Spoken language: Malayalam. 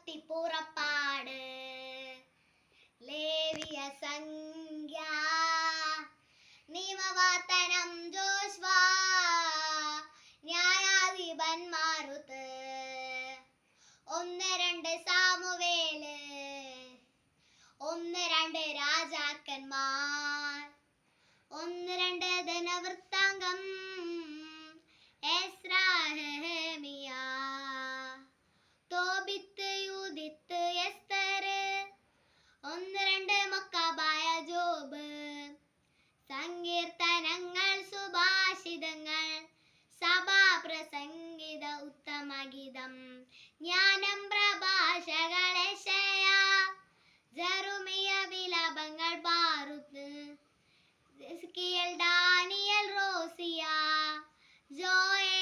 പുറപ്പാട് ലേവിയ സംഖ്യ നിയമവാർത്തനം ജോഷ്വ ന്യായാധിപന്മാരുത്ത് 1-2 സാമുവേല് 1-2 രാജാക്കന്മാർ 1-2 ധനവൃത്താംഗം എസ്രാ നെഹെമിയ തോബിത്ത് യൂദിത്ത് എസ്തർ 1-2 മക്കാബായ ജോബ് സങ്കീർത്തനങ്ങൾ സുഭാഷിതങ്ങൾ സഭാപ്രസംഗിത ഉത്തമഗീതം ജ്ഞാനം പ്രഭാഷകൾ യെശയ്യാ ജെറുമിയ വിലാപങ്ങൾ ബാറൂത്ത് എസ്കേൽ ദാനിയേൽ റോസിയ ജോയേൽ